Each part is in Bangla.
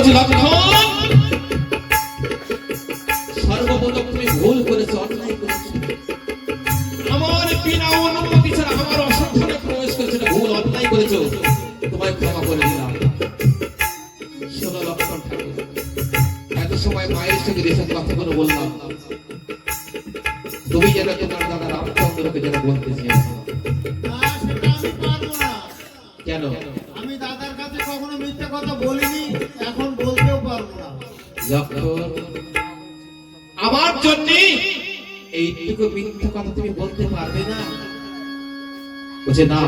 বলছি লক্ষণ, সর্বপ্রথম তুমি ভুল করেছো, অন্যায় করেছো। আমার বিনা অনুমতি ছাড়া আমার অসংখ্যে প্রবেশ করেছো, ভুল অন্যায় করেছো, তোমায় ক্ষমা করে দিলাম। শোনো লক্ষণ ঠাকুর, এত সময় মায়ের সঙ্গে যেসব কথাগুলো বললাম, তুমি যেন তোমার দাদা রামচন্দ্রকে যেন বলতে চেয়েছো। কেন? আমি দাদার কাছে কখনো মিথ্যা কথা বলিনি, এখন বলতেও পারবো না। আমার জন্য এইটুকু মিথ্যা কথা তুমি বলতে পারবে না? বুঝে না,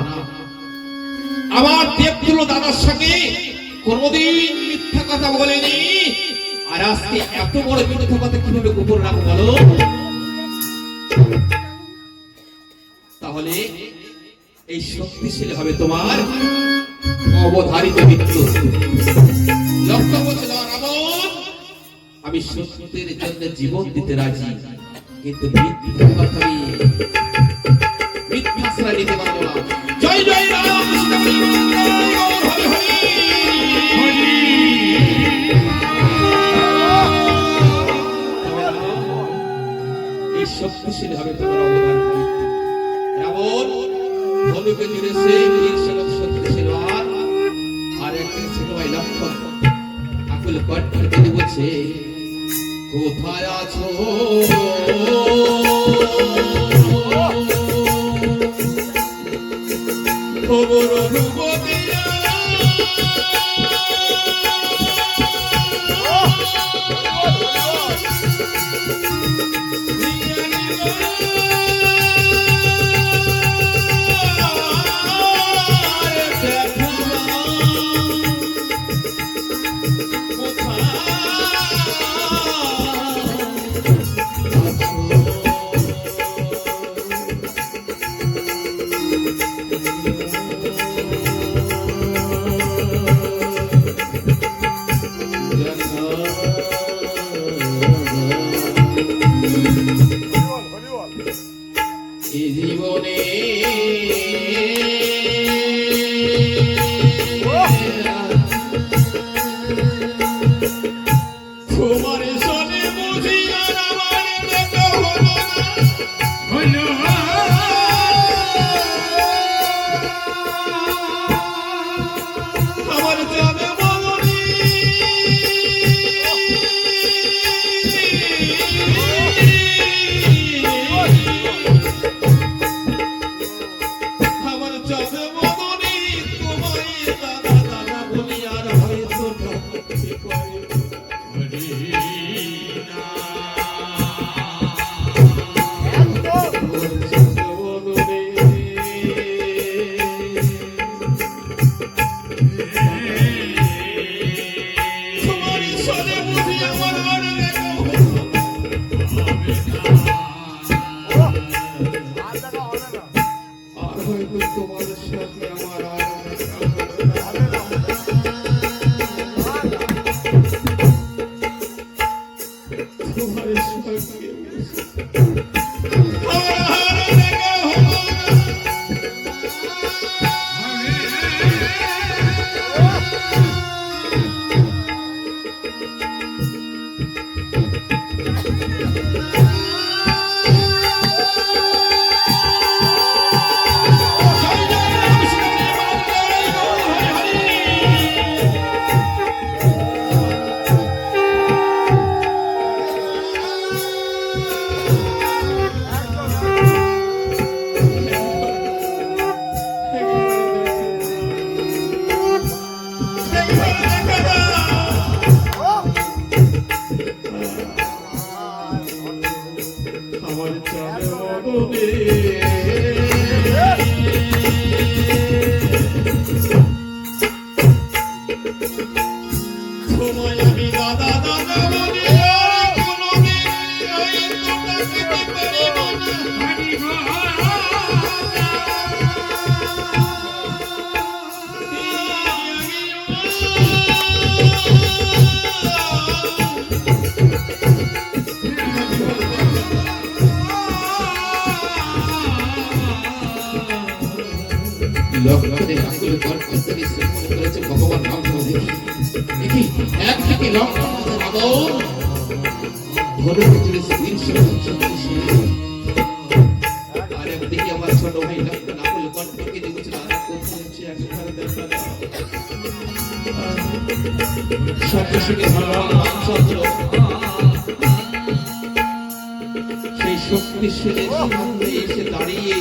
আমার দেবতুল্য দাদার সঙ্গে কোনদিন মিথ্যা কথা বলেনি, আর আজকে এত বড় মিথ্যা কথা কিভাবে গোপন রাখবো বলো? তাহলে এই শক্তিশালী হবে তোমার অবধারিত মৃত্যু। লক্ষ্য করছে রাবণ, আমি সত্যের জন্য জীবন দিতে রাজি, কিন্তু মিথ্যা কথা আমি মিথ্যা আশ্রয় নিতে পারবো না। জয় জয় রাম কৃষ্ণ হরি হরি। এই শক্তিশালী হবে তোমার অবধারিত মৃত্যু। রাবণ ধনুকে জুড়েছে বীর সেবক শক্তিশালী, আর একটা ছিল ভাই লক্ষণ আকুল কণ্ঠ দিয়ে বলছে, কোথায় আছো খবর রূপদিয়া, জীবনে তোমার সনে বুঝি আর আমার দেখা হলো না, আমার জানে বলনি তোমার সাথে আমার তোমার সাথে আমার চাঁদের মদনে তোমায় আমি দাদা দাদা বলে কোনদিন হয়তো ডাকতে পারিব না। লক্ষণে আকুল কণ্ঠ থেকে শ্রবণ করেছে ভগবান রাম। দেখি একদিকে লক্ষণ আদর ধরে চলেছে আর একদিকে আমার ছোট ভাই লক্ষণ আকুল কণ্ঠকে দেখছে দাদা করছে একবার দেখা সঙ্গে সঙ্গে ভগবান রামচন্দ্র সেই শক্তিশালী সামনে এসে দাঁড়িয়ে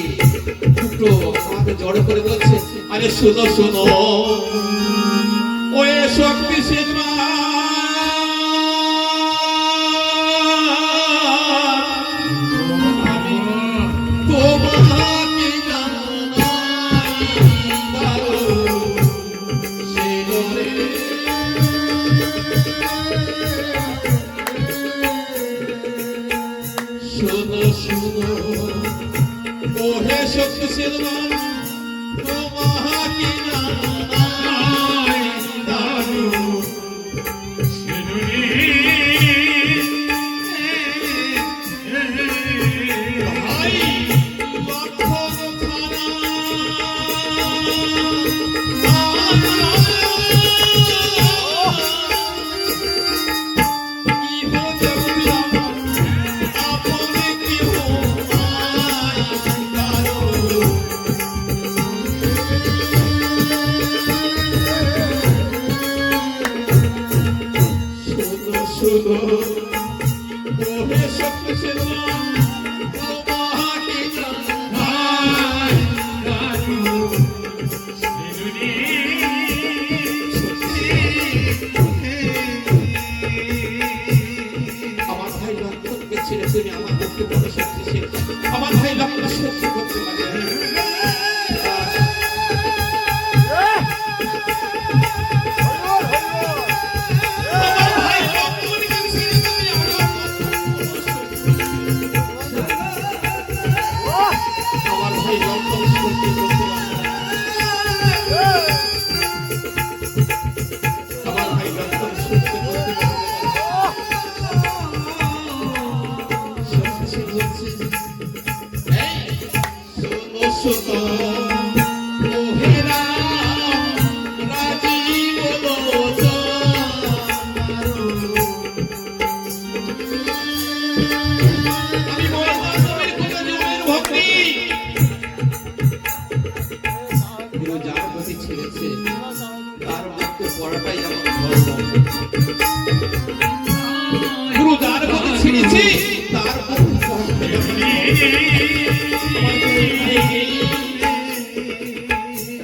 দুটো হাত জড়ো করে বলছে আরে শোনো শোনো ওই শক্তিশালী আমার ভাই লক্ষণ সত্যি করতে পারে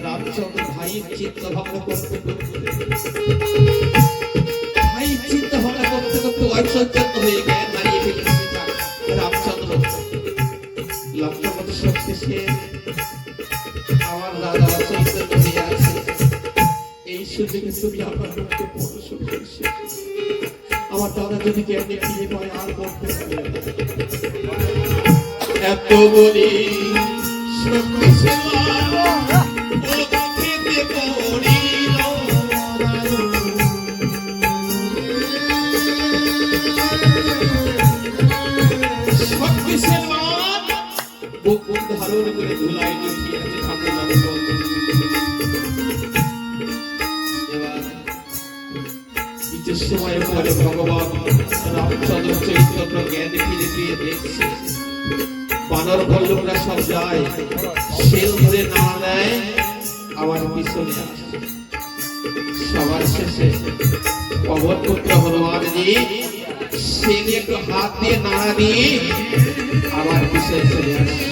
রামচন্দ্র ভাইয়ের চিন্তা ভাবনা করতে ঐশ্বর্যন্ত হয়ে জ্ঞান হারিয়ে ফেলেছে রামচন্দ্র লক্ষ্যপতি শক্তি আমার দাদা চৈতন্য হয়ে আছে এই সুযোগে তুমি আমার মুখকে প্রদর্শ করেছে আমার দাদা যদি জ্ঞানে ফিরে পায় আর করতে পারে এত বলি শক্তি সেবা ধারণ করে ধুলাই লুকিয়ে আছে ঠাকুর এবার কিছু সময় পরে ভগবান রামচন্দ্র চৈতন্য জ্ঞান ফিরে ফিরে দেখছে বানর ভল্লুকরা সব যায় সেল ধরে না নেয় আমার পিছনে আসে সবার শেষে পবন পুত্র হনুমান দিয়ে সেল একটু হাত দিয়ে নাড়া দিয়ে আমার পিছনে চলে আসে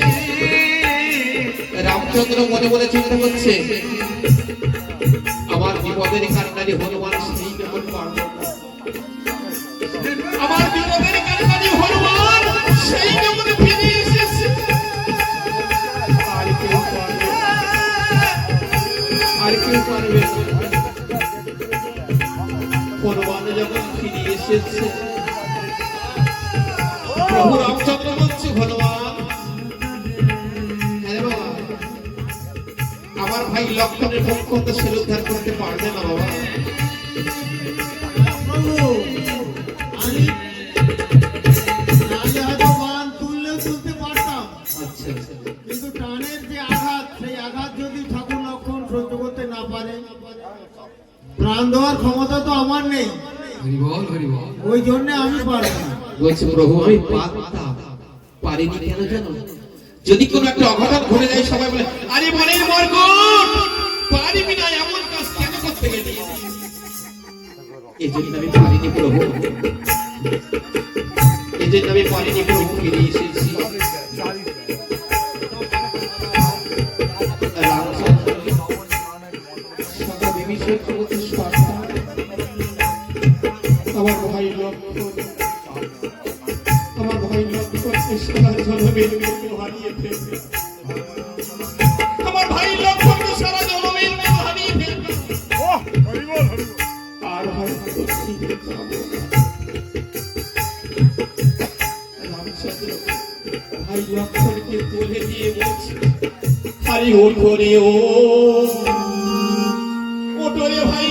রামচন্দ্র মনে মনে চিন্তা করছে আমার বিপদের কারণে হনুমান সেই কেমন পারল আমার বিপদের কারণে হনুমান সেই কেমন ফিরে এসেছে আর কেউ পারবে হনুমান যখন ফিরে এসেছে প্রভু রামচন্দ্র বলছে হনুমান আমার ভাই লক্ষণের পক্ষ তো সে উদ্ধার করতে পারবে না বাবা তুলতে পারতাম কিন্তু টানের যে আঘাত সেই আঘাত যদি ঠাকুর লক্ষণ সহ্য করতে না পারে প্রাণ দেওয়ার ক্ষমতা তো আমার নেই, হরি বল হরি বল। ওই জন্য আমি পারবো না। বলছে প্রভু আমি পারতাম, পারিনি কেন জানো? যদি কোনো একটা অঘটন ঘটে যায় সবাই বলে আরে মনের মরকুট পারিবি না, এমন কাজ কেন করতে গেলি? এই জন্য আমি পারিনি প্রভু, এই জন্য আমি পারিনি প্রভু, ফিরে এসেছি। রামচন্দ্র সদা বিভীষণ প্রতি স্পর্ধা, আমার ভাই লক্ষ্মণ, আমার ভাই লক্ষ্মণ সারা জনমের মতো হারিয়ে ফেলবে, আমার ভাই লক্ষ্মণ সারা জনমের মতো হারিয়ে ফেলবে, আর হয়তো ফিরে পাবো না। রামচন্দ্র ভাই লক্ষ্মণকে বলে দিয়ে বলছে আরে ওঠো রে, ওঠো রে ভাই